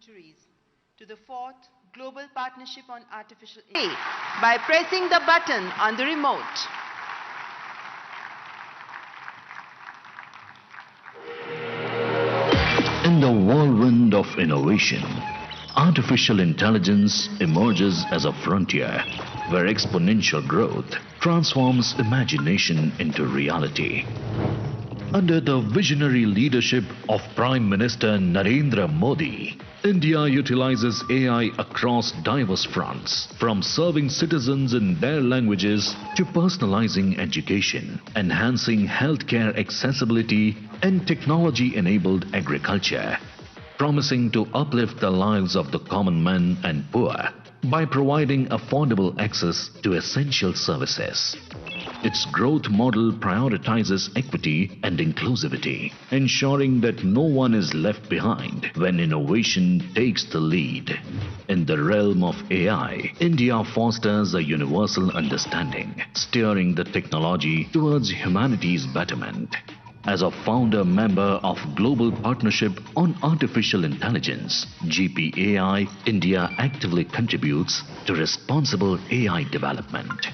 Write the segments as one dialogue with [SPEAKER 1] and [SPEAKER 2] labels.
[SPEAKER 1] signatories to the fourth Global Partnership on Artificial Intelligence by pressing the button on the remote.
[SPEAKER 2] In the whirlwind of innovation, artificial intelligence emerges as a frontier where exponential growth transforms imagination into reality. Under the visionary leadership of Prime Minister Narendra Modi, India utilizes AI across diverse fronts, from serving citizens in their languages to personalizing education, enhancing healthcare accessibility and technology-enabled agriculture, promising to uplift the lives of the common man and poor by providing affordable access to essential services. Its growth model prioritizes equity and inclusivity, ensuring that no one is left behind when innovation takes the lead. In the realm of AI, India fosters a universal understanding, steering the technology towards humanity's betterment. As a founder member of Global Partnership on Artificial Intelligence, GPAI, India actively contributes to responsible AI development.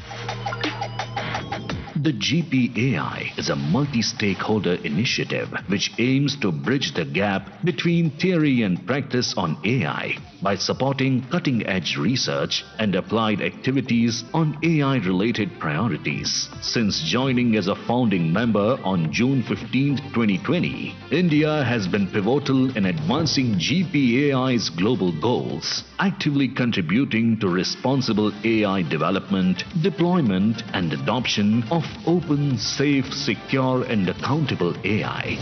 [SPEAKER 2] The GPAI is a multi-stakeholder initiative which aims to bridge the gap between theory and practice on AI by supporting cutting-edge research and applied activities on AI-related priorities. Since joining as a founding member on June 15, 2020, India has been pivotal in advancing GPAI's global goals, actively contributing to responsible AI development, deployment, and adoption of open, safe, secure, and accountable AI.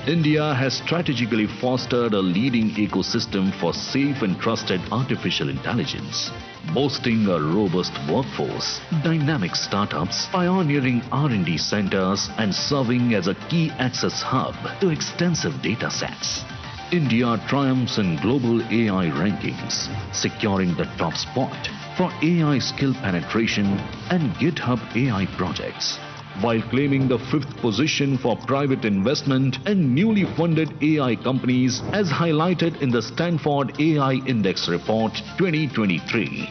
[SPEAKER 2] India has strategically fostered a leading ecosystem for safe and trusted artificial intelligence, boasting a robust workforce, dynamic startups, pioneering R&D centers, and serving as a key access hub to extensive data sets. India triumphs in global AI rankings, securing the top spot for AI skill penetration and GitHub AI projects, while claiming the 5th position for private investment and newly funded AI companies as highlighted in the Stanford AI Index Report 2023.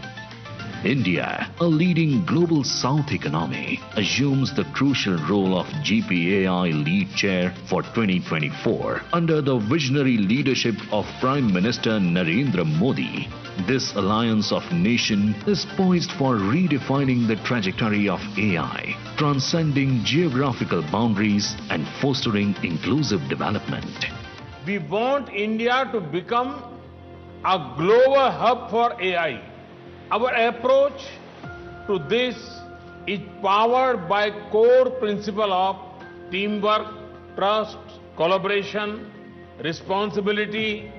[SPEAKER 2] India, a leading global South economy, assumes the crucial role of GPAI lead chair for 2024 under the visionary leadership of Prime Minister Narendra Modi. This alliance of nations is poised for redefining the trajectory of AI, transcending geographical boundaries and fostering inclusive development.
[SPEAKER 3] We want India to become a global hub for AI. Our approach to this is powered by core principle of teamwork, trust, collaboration, responsibility,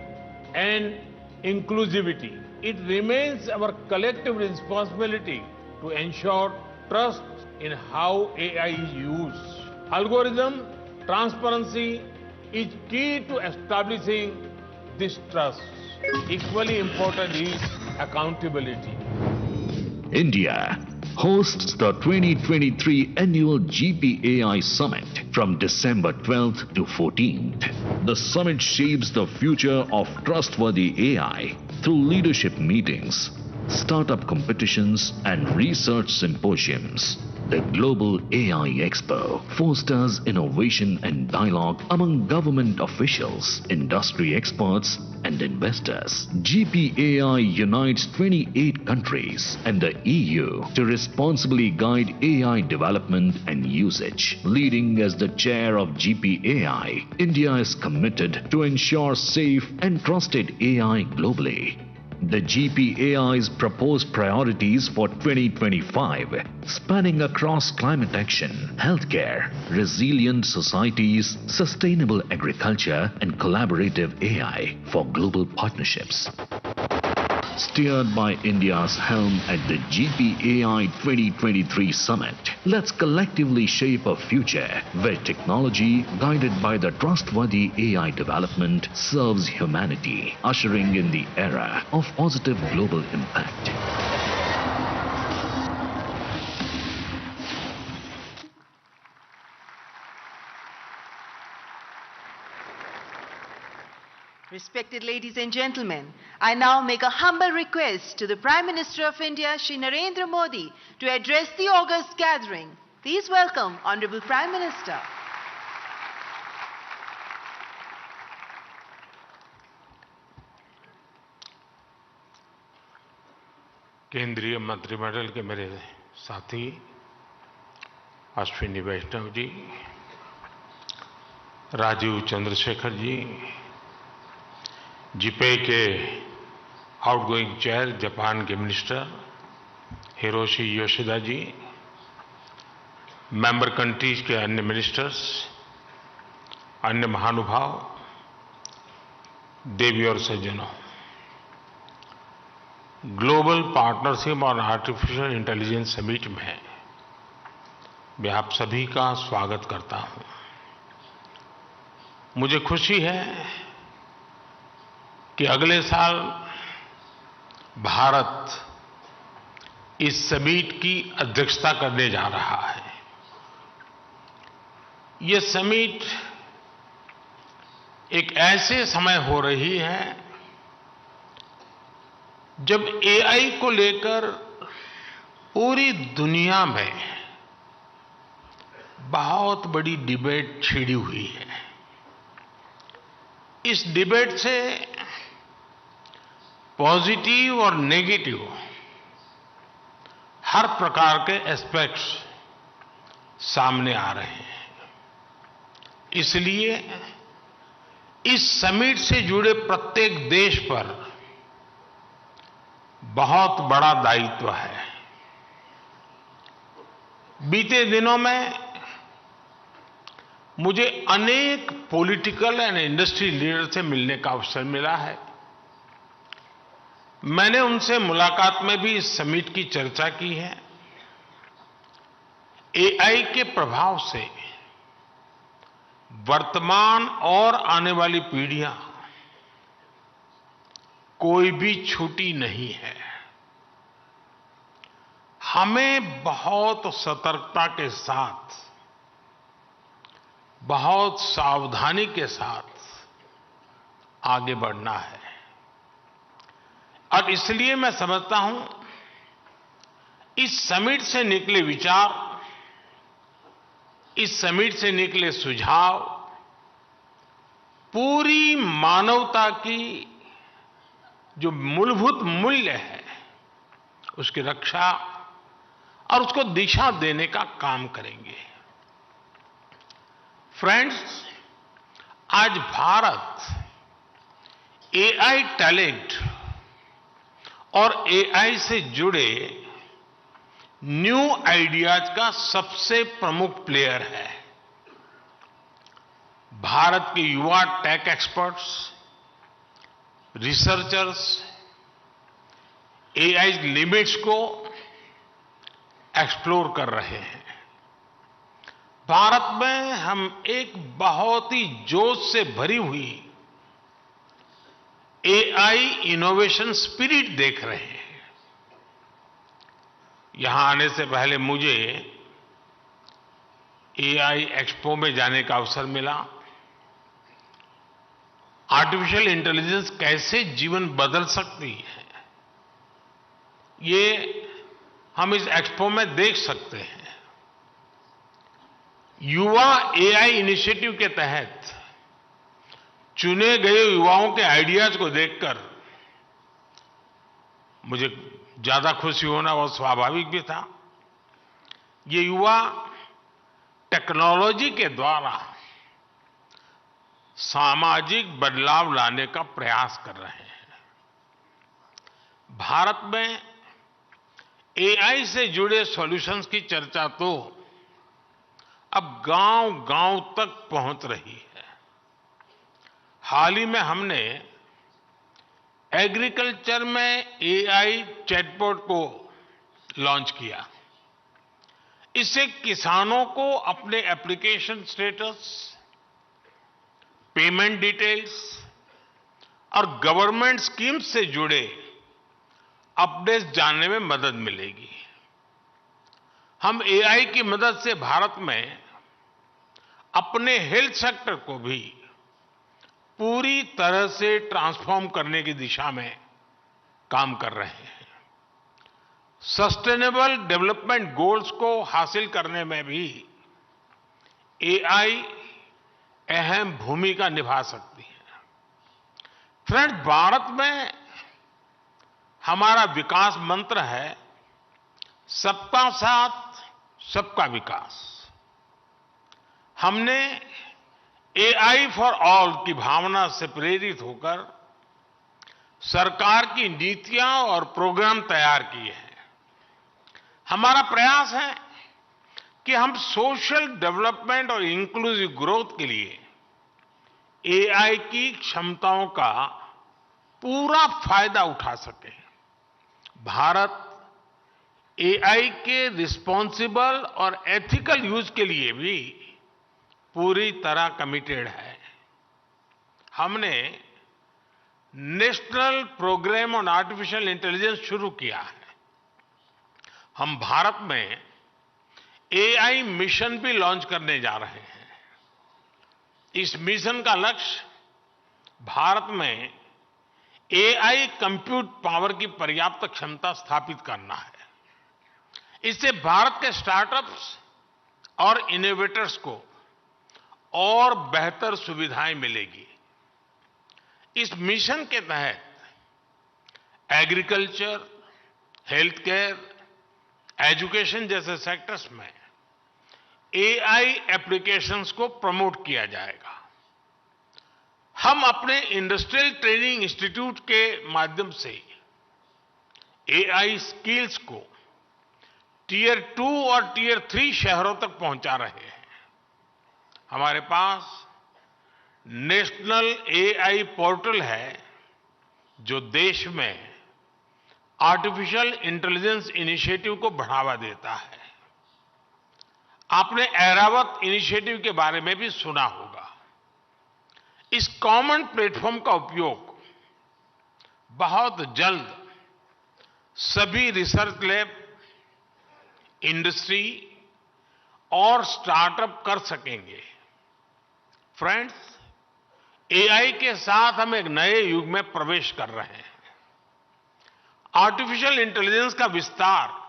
[SPEAKER 3] and inclusivity. It remains our collective responsibility to ensure trust in how AI is used. Algorithm transparency is key to establishing this trust. Equally important is accountability.
[SPEAKER 2] India hosts the 2023 annual GPAI Summit from December 12th to 14th. The summit shapes the future of trustworthy AI through leadership meetings, startup competitions, and research symposiums. The Global AI Expo fosters innovation and dialogue among government officials, industry experts, and investors. GPAI unites 28 countries and the EU to responsibly guide AI development and usage. Leading as the chair of GPAI, India is committed to ensure safe and trusted AI globally. The GPAI's proposed priorities for 2025, spanning across climate action, healthcare, resilient societies, sustainable agriculture, and collaborative AI for global partnerships. Steered by India's helm at the GPAI 2023 Summit, let's collectively shape a future where technology, guided by the trustworthy AI development, serves humanity, ushering in the era of positive global impact.
[SPEAKER 1] Respected ladies and gentlemen, I now make a humble request to the Prime Minister of India, Shri Narendra Modi, to address the august gathering. Please welcome Honorable Prime Minister.
[SPEAKER 3] केंद्रीय मंत्रिमंडल के मेरे साथी अश्विनी वैष्णव जी, राजीव चंद्रशेखर जी, जिपे के outgoing chair Japan के minister Hiroshi Yoshida जी, member countries के अन्य मिनिस्टर्स, अन्य महानुभाव, देवी और सज्जनों, ग्लोबल पार्टनरशिप और आर्टिफिशियल इंटेलिजेंस समिट में मैं आप सभी का स्वागत करता हूं। मुझे खुशी है कि अगले साल भारत इस समिट की अध्यक्षता करने जा रहा है। ये समिट एक ऐसे समय हो रही है जब एआई को लेकर पूरी दुनिया में बहुत बड़ी डिबेट छिड़ी हुई है। इस डिबेट से पॉजिटिव और नेगेटिव हर प्रकार के एस्पेक्ट्स सामने आ रहे हैं। इसलिए इस समिट से जुड़े प्रत्येक देश पर बहुत बड़ा दायित्व है। बीते दिनों में मुझे अनेक पॉलिटिकल एंड इंडस्ट्री लीडर से मिलने का अवसर मिला है। मैंने उनसे मुलाकात में भी इस समिट की चर्चा की है। एआई के प्रभाव से वर्तमान और आने वाली पीढ़ियां कोई भी छूटी नहीं है। हमें बहुत सतर्कता के साथ, बहुत सावधानी के साथ आगे बढ़ना है। और इसलिए मैं समझता हूं इस समिट से निकले विचार, इस समिट से निकले सुझाव पूरी मानवता की जो मूलभूत मूल्य है उसकी रक्षा और उसको दिशा देने का काम करेंगे। फ्रेंड्स, आज भारत एआई टैलेंट और एआई से जुड़े न्यू आइडियाज का सबसे प्रमुख प्लेयर है। भारत के युवा tech experts, researchers AI limits को एक्सप्लोर कर रहे हैं। भारत में हम एक बहुत ही जोश से भरी हुई एआई इनोवेशन स्पिरिट देख रहे हैं। यहां आने से पहले मुझे एआई एक्सपो में जाने का अवसर मिला। आर्टिफिशियल इंटेलिजेंस कैसे जीवन बदल सकती है, ये हम इस एक्सपो में देख सकते हैं। युवा एआई इनिशिएटिव के तहत चुने गए युवाओं के आइडियाज को देखकर मुझे ज्यादा खुशी होना बहुत स्वाभाविक भी था। ये युवा टेक्नोलॉजी के द्वारा सामाजिक बदलाव लाने का प्रयास कर रहे हैं। भारत में एआई से जुड़े सॉल्यूशंस की चर्चा तो अब गांव-गांव तक पहुंच रही है। हाल ही में हमने एग्रीकल्चर में एआई चैटबॉट को लॉन्च किया। इससे किसानों को अपने एप्लीकेशन स्टेटस, पेमेंट डिटेल्स और गवर्नमेंट स्कीम्स से जुड़े अपडेट्स जानने में मदद मिलेगी। हम एआई की मदद से भारत में अपने हेल्थ सेक्टर को भी पूरी तरह से ट्रांसफॉर्म करने की दिशा में काम कर रहे हैं। सस्टेनेबल डेवलपमेंट गोल्स को हासिल करने में भी एआई अहम भूमिका निभा सकती है। फ्रेंड्स, भारत में हमारा विकास मंत्र है सबका साथ सबका विकास। हमने एआई फॉर ऑल की भावना से प्रेरित होकर सरकार की नीतियां और प्रोग्राम तैयार किए हैं। हमारा प्रयास है कि हम सोशल डेवलपमेंट और इंक्लूसिव ग्रोथ के लिए एआई की क्षमताओं का पूरा फायदा उठा सकें। भारत एआई के रिस्पॉन्सिबल और एथिकल यूज के लिए भी पूरी तरह कमिटेड है। हमने national programme on artificial intelligence शुरू किया है। हम भारत में एआई मिशन भी लॉन्च करने जा रहे हैं। इस मिशन का लक्ष्य भारत में एआई कंप्यूट पावर की पर्याप्त क्षमता स्थापित करना है। इससे भारत के स्टार्टअप्स और इनोवेटर्स को और बेहतर सुविधाएं मिलेगी। इस मिशन के तहत एग्रीकल्चर, हेल्थ केयर, एजुकेशन जैसे सेक्टर्स में एआई एप्लीकेशंस को प्रमोट किया जाएगा। हम अपने इंडस्ट्रियल ट्रेनिंग इंस्टीट्यूट के माध्यम से एआई स्किल्स को टियर 2 और टियर 3 शहरों तक पहुंचा रहे हैं। हमारे पास नेशनल एआई पोर्टल है जो देश में आर्टिफिशियल इंटेलिजेंस इनिशिएटिव को बढ़ावा देता है। आपने ऐरावत इनिशिएटिव के बारे में भी सुना होगा। इस कॉमन प्लेटफॉर्म का उपयोग बहुत जल्द सभी रिसर्च लैब, इंडस्ट्री और स्टार्टअप कर सकेंगे। फ्रेंड्स, एआई के साथ हम एक नए युग में प्रवेश कर रहे हैं। आर्टिफिशियल इंटेलिजेंस का विस्तार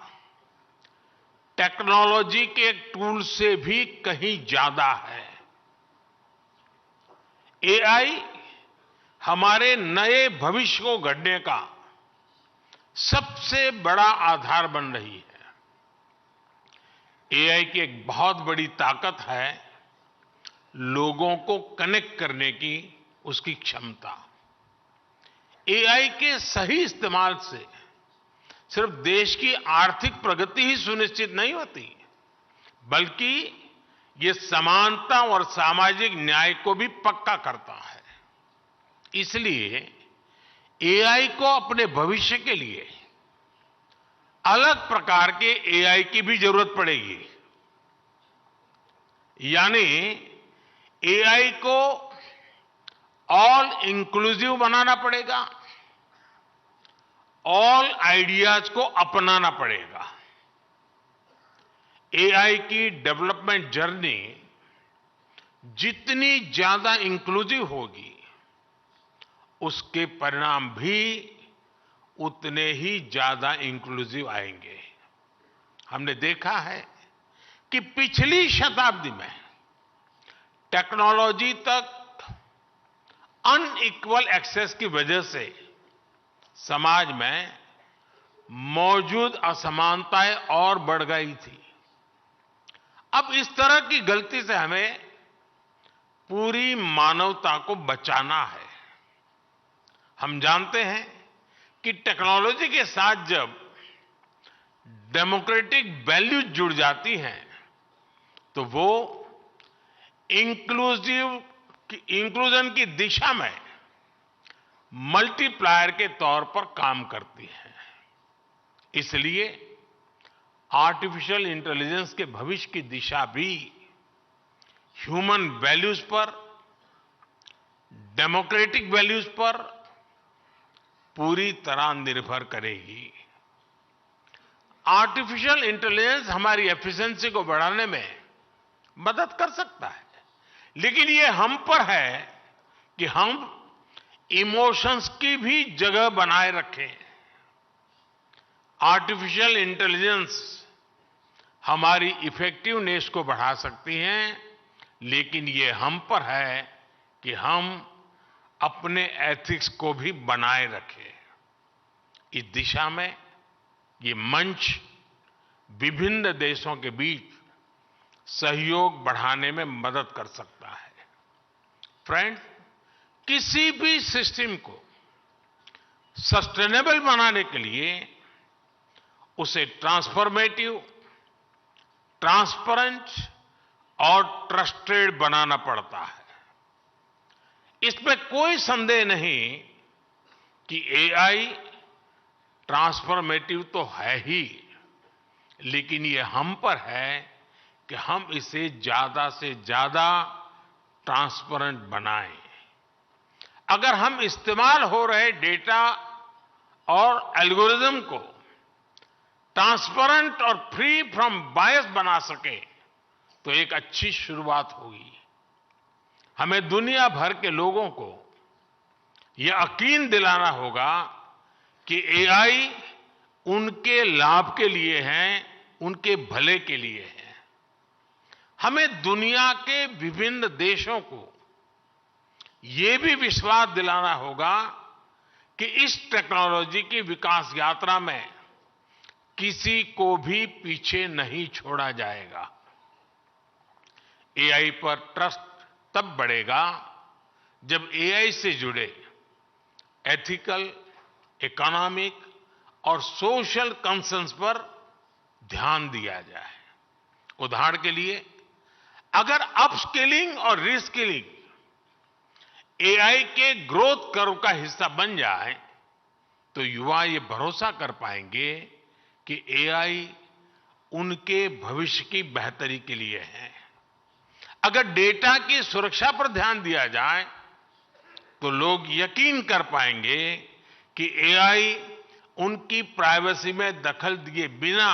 [SPEAKER 3] टेक्नोलॉजी के टूल से भी कहीं ज्यादा है। एआई हमारे नए भविष्य को गढ़ने का सबसे बड़ा आधार बन रही है। एआई की एक बहुत बड़ी ताकत है लोगों को कनेक्ट करने की उसकी क्षमता। एआई के सही इस्तेमाल से सिर्फ देश की आर्थिक प्रगति ही सुनिश्चित नहीं होती, बल्कि ये समानता और सामाजिक न्याय को भी पक्का करता है। इसलिए एआई को अपने भविष्य के लिए अलग प्रकार के एआई की भी जरूरत पड़ेगी। यानी एआई को ऑल इंक्लूसिव बनाना पड़ेगा, ऑल आइडियाज को अपनाना पड़ेगा। एआई की डेवलपमेंट जर्नी जितनी ज्यादा इंक्लूसिव होगी, उसके परिणाम भी उतने ही ज्यादा इंक्लूसिव आएंगे। हमने देखा है कि पिछली शताब्दी में टेक्नोलॉजी तक अनइक्वल एक्सेस की वजह से समाज में मौजूद असमानताएं और बढ़ गई थी। अब इस तरह की गलती से हमें पूरी मानवता को बचाना है। हम जानते हैं कि टेक्नोलॉजी के साथ जब डेमोक्रेटिक वैल्यूज जुड़ जाती हैं तो वो इंक्लूजन की दिशा में मल्टीप्लायर के तौर पर काम करती है। इसलिए आर्टिफिशियल इंटेलिजेंस के भविष्य की दिशा भी ह्यूमन वैल्यूज पर, डेमोक्रेटिक वैल्यूज पर पूरी तरह निर्भर करेगी। आर्टिफिशियल इंटेलिजेंस हमारी एफिशिएंसी को बढ़ाने में मदद कर सकता है, लेकिन ये हम पर है कि हम इमोशंस की भी जगह बनाए रखें। आर्टिफिशियल इंटेलिजेंस हमारी इफेक्टिवनेस को बढ़ा सकती है, लेकिन ये हम पर है कि हम अपने एथिक्स को भी बनाए रखें। इस दिशा में ये मंच विभिन्न देशों के बीच सहयोग बढ़ाने में मदद कर सकता है। फ्रेंड्स, किसी भी सिस्टम को सस्टेनेबल बनाने के लिए उसे ट्रांसफॉर्मेटिव, ट्रांसपेरेंट और ट्रस्टेड बनाना पड़ता है। इसमें कोई संदेह नहीं कि एआई ट्रांसफॉर्मेटिव तो है ही, लेकिन ये हम पर है कि हम इसे ज्यादा से ज्यादा ट्रांसपेरेंट बनाएं। अगर हम इस्तेमाल हो रहे डेटा और एल्गोरिदम को ट्रांसपेरेंट और फ्री फ्रॉम बायस बना सके तो एक अच्छी शुरुआत होगी। हमें दुनिया भर के लोगों को यह यकीन दिलाना होगा कि एआई उनके लाभ के लिए है, उनके भले के लिए है। हमें दुनिया के विभिन्न देशों को यह भी विश्वास दिलाना होगा कि इस टेक्नोलॉजी की विकास यात्रा में किसी को भी पीछे नहीं छोड़ा जाएगा। एआई पर ट्रस्ट तब बढ़ेगा जब एआई से जुड़े एथिकल, इकोनॉमिक और सोशल कंसर्न्स पर ध्यान दिया जाए। उदाहरण के लिए, अगर अपस्किलिंग और रीस्किलिंग एआई के ग्रोथ कर्व का हिस्सा बन जाए तो युवा ये भरोसा कर पाएंगे कि एआई उनके भविष्य की बेहतरी के लिए है। अगर डेटा की सुरक्षा पर ध्यान दिया जाए तो लोग यकीन कर पाएंगे कि एआई उनकी प्राइवेसी में दखल दिए बिना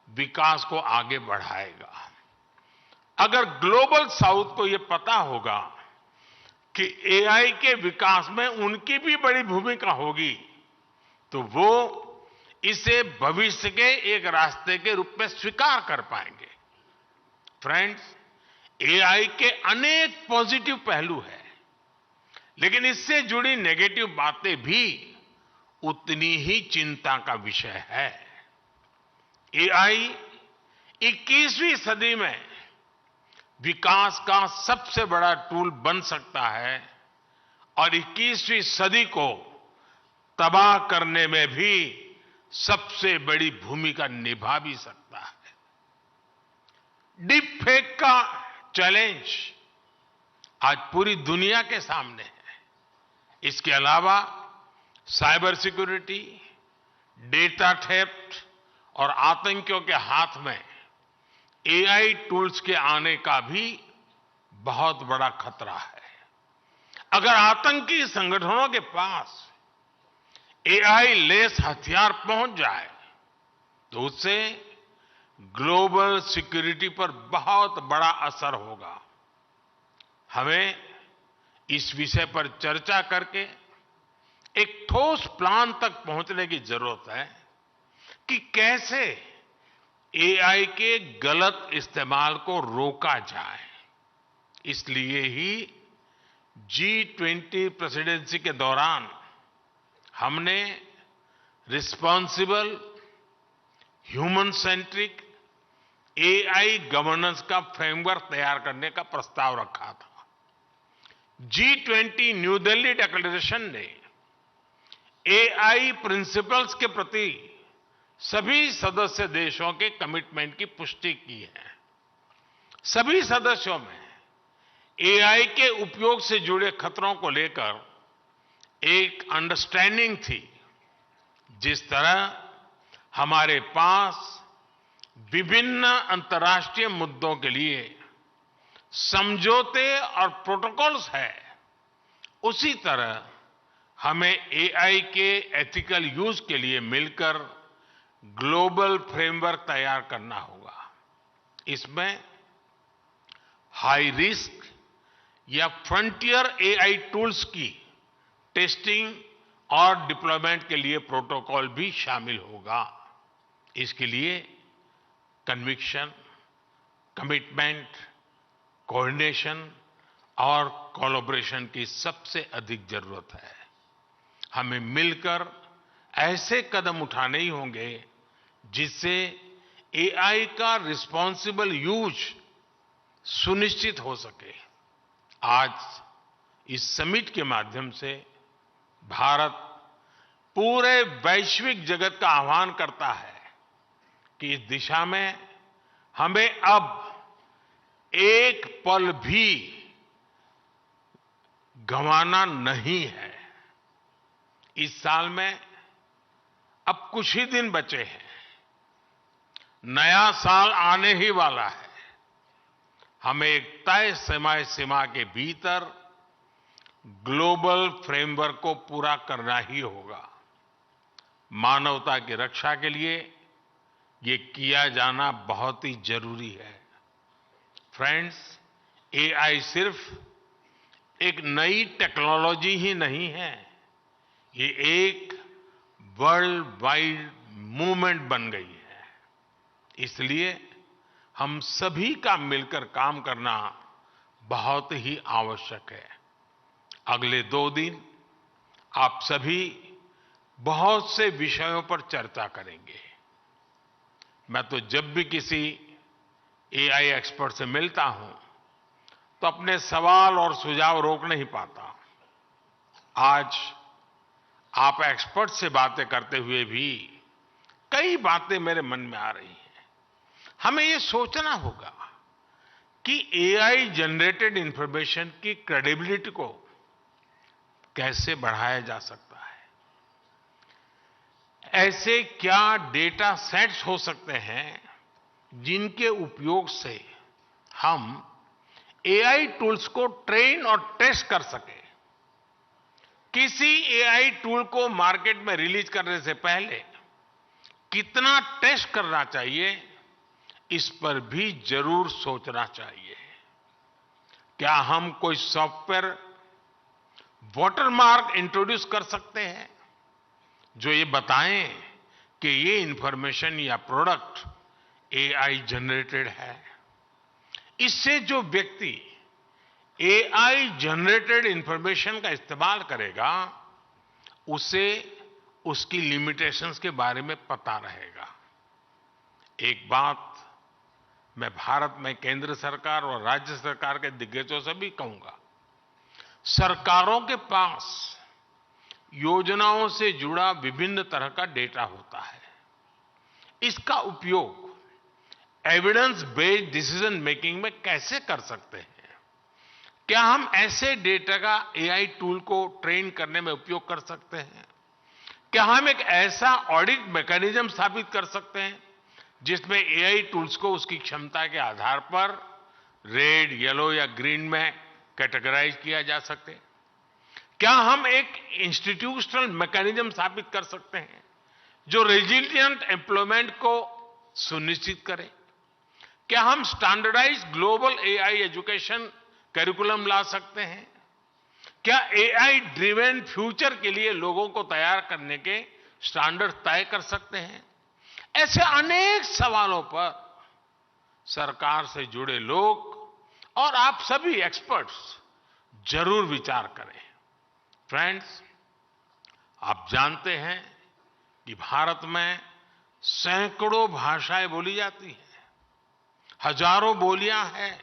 [SPEAKER 3] विकास को आगे बढ़ाएगा। अगर ग्लोबल साउथ को यह पता होगा कि एआई के विकास में उनकी भी बड़ी भूमिका होगी तो वो इसे भविष्य के एक रास्ते के रूप में स्वीकार कर पाएंगे। फ्रेंड्स, एआई के अनेक पॉजिटिव पहलू हैं, लेकिन इससे जुड़ी नेगेटिव बातें भी उतनी ही चिंता का विषय है। एआई 21वीं सदी में विकास का सबसे बड़ा टूल बन सकता है और 21वीं सदी को तबाह करने में भी सबसे बड़ी भूमिका निभा भी सकता है। डीप फेक का चैलेंज आज पूरी दुनिया के सामने है। इसके अलावा साइबर सिक्योरिटी, डेटा थेफ्ट और आतंकियों के हाथ में एआई टूल्स के आने का भी बहुत बड़ा खतरा है। अगर आतंकी संगठनों के पास एआई लेस हथियार पहुंच जाए तो उससे ग्लोबल सिक्योरिटी पर बहुत बड़ा असर होगा। हमें इस विषय पर चर्चा करके एक ठोस प्लान तक पहुंचने की जरूरत है कि कैसे एआई के गलत इस्तेमाल को रोका जाए। इसलिए ही G20 प्रेसिडेंसी के दौरान हमने responsible, human centric AI governance का फ्रेमवर्क तैयार करने का प्रस्ताव रखा था। G20 न्यू दिल्ली डिक्लेरेशन ने एआई प्रिंसिपल्स के प्रति सभी सदस्य देशों के कमिटमेंट की पुष्टि की है। सभी सदस्यों में एआई के उपयोग से जुड़े खतरों को लेकर एक अंडरस्टैंडिंग थी। जिस तरह हमारे पास विभिन्न अंतर्राष्ट्रीय मुद्दों के लिए समझौते और प्रोटोकॉल्स है, उसी तरह हमें एआई के एथिकल यूज के लिए मिलकर ग्लोबल फ्रेमवर्क तैयार करना होगा। इसमें हाई रिस्क या फ्रंटियर एआई टूल्स की टेस्टिंग और डिप्लॉयमेंट के लिए प्रोटोकॉल भी शामिल होगा। इसके लिए कन्विक्शन, कमिटमेंट, कोऑर्डिनेशन और कोलैबोरेशन की सबसे अधिक जरूरत है। हमें मिलकर ऐसे कदम उठाने ही होंगे जिससे एआई का रिस्पॉन्सिबल यूज सुनिश्चित हो सके। आज इस समिट के माध्यम से भारत पूरे वैश्विक जगत का आह्वान करता है कि इस दिशा में हमें अब एक पल भी गंवाना नहीं है। इस साल में अब कुछ ही दिन बचे हैं, नया साल आने ही वाला है। हमें एक तय समय सीमा के भीतर ग्लोबल फ्रेमवर्क को पूरा करना ही होगा। मानवता की रक्षा के लिए ये किया जाना बहुत ही जरूरी है। फ्रेंड्स, एआई सिर्फ एक नई टेक्नोलॉजी ही नहीं है, ये एक वर्ल्ड वाइड मूवमेंट बन गई है। इसलिए हम सभी का मिलकर काम करना बहुत ही आवश्यक है। अगले 2 दिन आप सभी बहुत से विषयों पर चर्चा करेंगे। मैं तो जब भी किसी एआई एक्सपर्ट से मिलता हूं तो अपने सवाल और सुझाव रोक नहीं पाता। आज आप एक्सपर्ट से बातें करते हुए भी कई बातें मेरे मन में आ रही हैं। हमें ये सोचना होगा कि एआई जनरेटेड इंफॉर्मेशन की क्रेडिबिलिटी को कैसे बढ़ाया जा सकता है। ऐसे क्या डेटा सेट्स हो सकते हैं जिनके उपयोग से हम एआई टूल्स को ट्रेन और टेस्ट कर सकें। किसी एआई टूल को मार्केट में रिलीज करने से पहले कितना टेस्ट करना चाहिए, इस पर भी जरूर सोचना चाहिए। क्या हम कोई सॉफ्टवेयर वाटरमार्क इंट्रोड्यूस कर सकते हैं जो ये बताएं कि ये इंफॉर्मेशन या प्रोडक्ट एआई जनरेटेड है। इससे जो व्यक्ति एआई जनरेटेड इंफॉर्मेशन का इस्तेमाल करेगा उसे उसकी लिमिटेशंस के बारे में पता रहेगा। एक बात मैं भारत में केंद्र सरकार और राज्य सरकार के दिग्गजों से भी कहूंगा, सरकारों के पास योजनाओं से जुड़ा विभिन्न तरह का डेटा होता है। इसका उपयोग एविडेंस बेस्ड डिसीजन मेकिंग में कैसे कर सकते हैं? क्या हम ऐसे डेटा का एआई टूल को ट्रेन करने में उपयोग कर सकते हैं? क्या हम एक ऐसा ऑडिट मैकेनिज्म स्थापित कर सकते हैं जिसमें एआई टूल्स को उसकी क्षमता के आधार पर रेड, येलो या ग्रीन में कैटेगराइज किया जा सके? क्या हम एक इंस्टीट्यूशनल मैकेनिज्म स्थापित कर सकते हैं जो रेजिलिएंट एम्प्लॉयमेंट को सुनिश्चित करे? क्या हम standardise global AI education curriculum ला सकते हैं? क्या एआई ड्रिवन फ्यूचर के लिए लोगों को तैयार करने के स्टैंडर्ड तय कर सकते हैं? ऐसे अनेक सवालों पर सरकार से जुड़े लोग और आप सभी एक्सपर्ट्स जरूर विचार करें। फ्रेंड्स, आप जानते हैं कि भारत में सैकड़ों भाषाएं बोली जाती हैं, हजारों बोलियां हैं।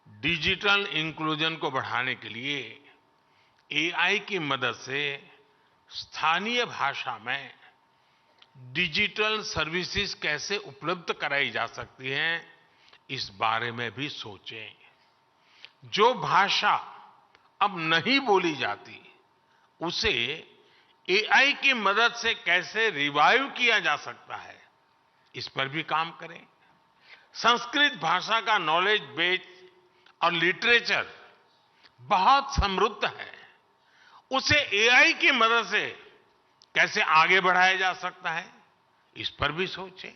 [SPEAKER 3] डिजिटल इंक्लूजन को बढ़ाने के लिए एआई की मदद से स्थानीय भाषा में डिजिटल सर्विसेज कैसे उपलब्ध कराई जा सकती हैं, इस बारे में भी सोचें। जो भाषा अब नहीं बोली जाती उसे एआई की मदद से कैसे रिवाइव किया जा सकता है, इस पर भी काम करें। संस्कृत भाषा का नॉलेज बेस और लिटरेचर बहुत समृद्ध है, उसे एआई की मदद से कैसे आगे बढ़ाया जा सकता है, इस पर भी सोचें।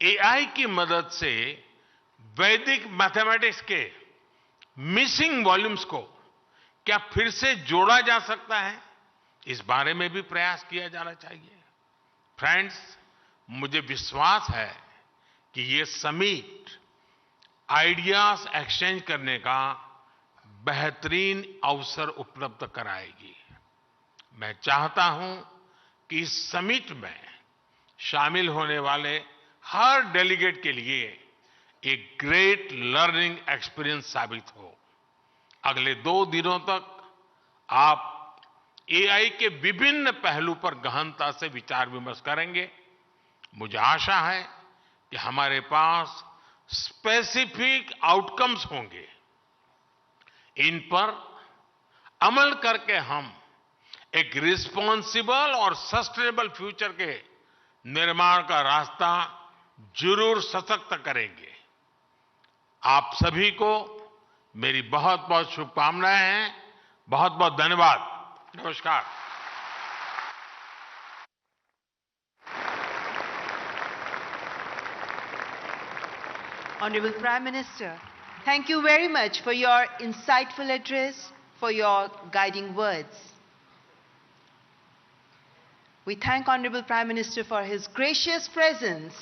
[SPEAKER 3] एआई की मदद से वैदिक मैथमेटिक्स के मिसिंग वॉल्यूम्स को क्या फिर से जोड़ा जा सकता है, इस बारे में भी प्रयास किया जाना चाहिए। फ्रेंड्स, मुझे विश्वास है कि ये समिट आइडियाज एक्सचेंज करने का बेहतरीन अवसर उपलब्ध कराएगी। मैं चाहता हूं कि इस समिट में शामिल होने वाले हर डेलीगेट के लिए एक ग्रेट लर्निंग एक्सपीरियंस साबित हो। अगले 2 दिनों तक आप एआई के विभिन्न पहलू पर गहनता से विचार विमर्श करेंगे। मुझे आशा है कि हमारे पास स्पेसिफिक आउटकम्स होंगे। इन पर अमल करके हम एक रिस्पॉन्सिबल और सस्टेनेबल फ्यूचर के निर्माण का रास्ता जरूर सशक्त करेंगे। आप सभी को मेरी बहुत बहुत शुभकामनाएं हैं। बहुत बहुत धन्यवाद। नमस्कार।
[SPEAKER 1] Honorable Prime Minister, thank you very much for your insightful address, for your guiding words. We thank Honorable Prime Minister for his gracious presence